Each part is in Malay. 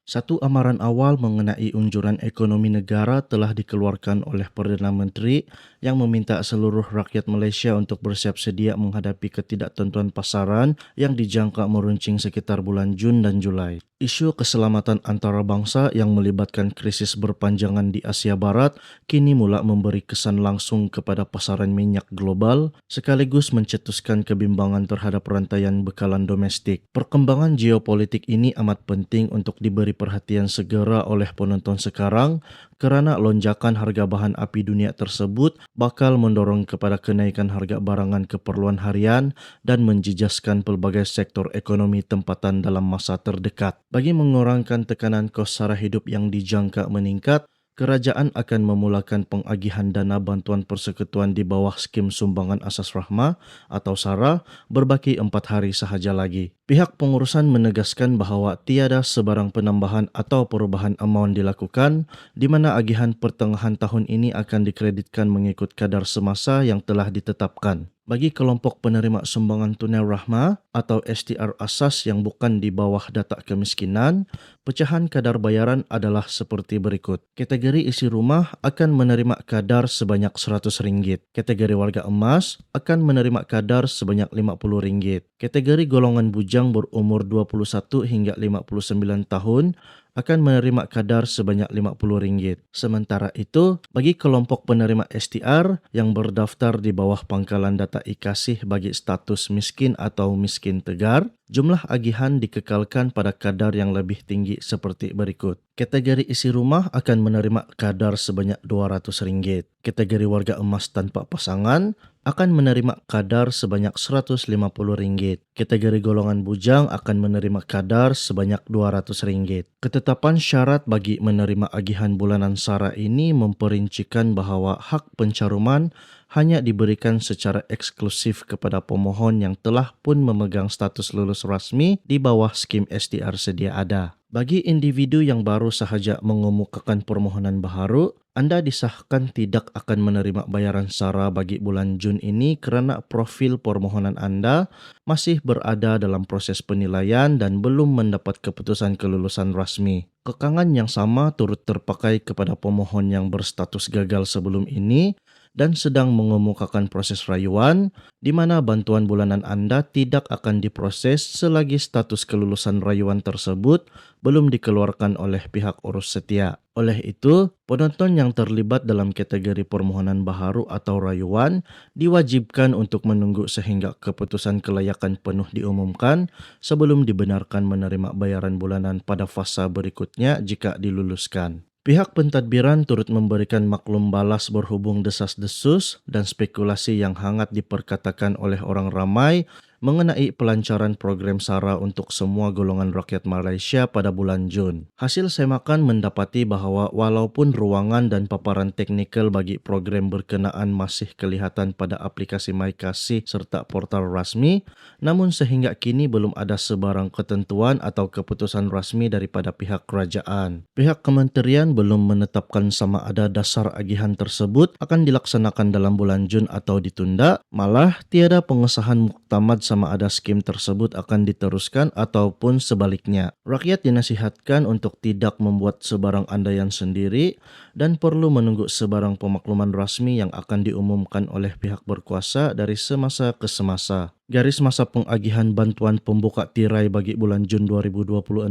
Satu amaran awal mengenai unjuran ekonomi negara telah dikeluarkan oleh Perdana Menteri yang meminta seluruh rakyat Malaysia untuk bersiap sedia menghadapi ketidaktentuan pasaran yang dijangka meruncing sekitar bulan Jun dan Julai. Isu keselamatan antarabangsa yang melibatkan krisis berpanjangan di Asia Barat kini mula memberi kesan langsung kepada pasaran minyak global sekaligus mencetuskan kebimbangan terhadap rantaian bekalan domestik. Perkembangan geopolitik ini amat penting untuk diberi perhatian segera oleh penonton sekarang kerana lonjakan harga bahan api dunia tersebut bakal mendorong kepada kenaikan harga barangan keperluan harian dan menjejaskan pelbagai sektor ekonomi tempatan dalam masa terdekat. Bagi mengurangkan tekanan kos sara hidup yang dijangka meningkat, kerajaan akan memulakan pengagihan dana bantuan persekutuan di bawah skim sumbangan asas rahmah atau SARA berbaki 4 hari sahaja lagi. Pihak pengurusan menegaskan bahawa tiada sebarang penambahan atau perubahan amaun dilakukan di mana agihan pertengahan tahun ini akan dikreditkan mengikut kadar semasa yang telah ditetapkan. Bagi kelompok penerima sumbangan tunai rahmah atau STR asas yang bukan di bawah data kemiskinan, pecahan kadar bayaran adalah seperti berikut. Kategori isi rumah akan menerima kadar sebanyak RM100. Kategori warga emas akan menerima kadar sebanyak RM50. Kategori golongan bujang berumur 21 hingga 59 tahun akan menerima kadar sebanyak RM50. Sementara itu, bagi kelompok penerima STR yang berdaftar di bawah pangkalan data IKASih bagi status miskin atau miskin tegar, jumlah agihan dikekalkan pada kadar yang lebih tinggi seperti berikut. Kategori isi rumah akan menerima kadar sebanyak RM200. Kategori warga emas tanpa pasangan akan menerima kadar sebanyak RM150. Kategori golongan bujang akan menerima kadar sebanyak RM200. Ketetapan syarat bagi menerima agihan bulanan SARA ini memperincikan bahawa hak pencaruman hanya diberikan secara eksklusif kepada pemohon yang telah pun memegang status lulus rasmi di bawah skim STR sedia ada. Bagi individu yang baru sahaja mengemukakan permohonan baharu, anda disahkan tidak akan menerima bayaran SARA bagi bulan Jun ini kerana profil permohonan anda masih berada dalam proses penilaian dan belum mendapat keputusan kelulusan rasmi. Kekangan yang sama turut terpakai kepada pemohon yang berstatus gagal sebelum ini dan sedang mengemukakan proses rayuan di mana bantuan bulanan anda tidak akan diproses selagi status kelulusan rayuan tersebut belum dikeluarkan oleh pihak urus setia. Oleh itu, penonton yang terlibat dalam kategori permohonan baharu atau rayuan diwajibkan untuk menunggu sehingga keputusan kelayakan penuh diumumkan sebelum dibenarkan menerima bayaran bulanan pada fasa berikutnya jika diluluskan. Pihak pentadbiran turut memberikan maklum balas berhubung desas-desus dan spekulasi yang hangat diperkatakan oleh orang ramai mengenai pelancaran program SARA untuk semua golongan rakyat Malaysia pada bulan Jun. Hasil semakan mendapati bahawa walaupun ruangan dan paparan teknikal bagi program berkenaan masih kelihatan pada aplikasi MyKasih serta portal rasmi, namun sehingga kini belum ada sebarang ketentuan atau keputusan rasmi daripada pihak kerajaan. Pihak kementerian belum menetapkan sama ada dasar agihan tersebut akan dilaksanakan dalam bulan Jun atau ditunda, malah tiada pengesahan muktamad sama ada skim tersebut akan diteruskan ataupun sebaliknya. Rakyat dinasihatkan untuk tidak membuat sebarang andaian sendiri dan perlu menunggu sebarang pemakluman rasmi yang akan diumumkan oleh pihak berkuasa dari semasa ke semasa. Garis masa pengagihan bantuan pembuka tirai bagi bulan Jun 2026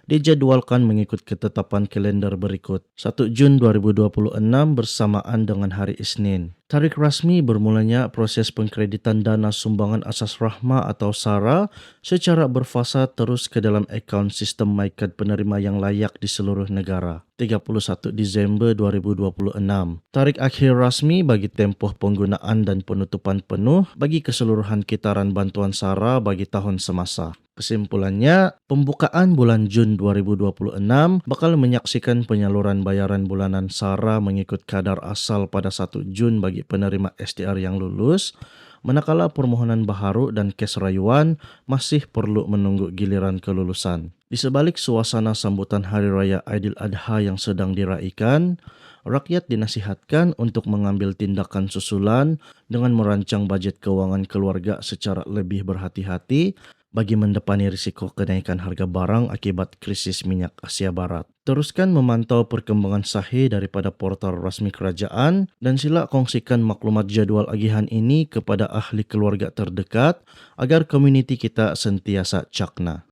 dijadualkan mengikut ketetapan kalender berikut. 1 Jun 2026 bersamaan dengan hari Isnin. Tarikh rasmi bermulanya proses pengkreditan dana sumbangan asas rahmah atau SARA secara berfasa terus ke dalam akaun sistem MyKad penerima yang layak di seluruh negara. 31 Disember 2026. Tarikh akhir rasmi bagi tempoh penggunaan dan penutupan penuh bagi keseluruhan kitaran bantuan SARA bagi tahun semasa. Kesimpulannya, pembukaan bulan Jun 2026 bakal menyaksikan penyaluran bayaran bulanan SARA mengikut kadar asal pada 1 Jun bagi penerima STR yang lulus, manakala permohonan baharu dan kes rayuan masih perlu menunggu giliran kelulusan. Di sebalik suasana sambutan Hari Raya Aidiladha yang sedang diraikan, rakyat dinasihatkan untuk mengambil tindakan susulan dengan merancang bajet kewangan keluarga secara lebih berhati-hati bagi mendepani risiko kenaikan harga barang akibat krisis minyak Asia Barat. Teruskan memantau perkembangan sahih daripada portal rasmi kerajaan dan sila kongsikan maklumat jadual agihan ini kepada ahli keluarga terdekat agar komuniti kita sentiasa cakna.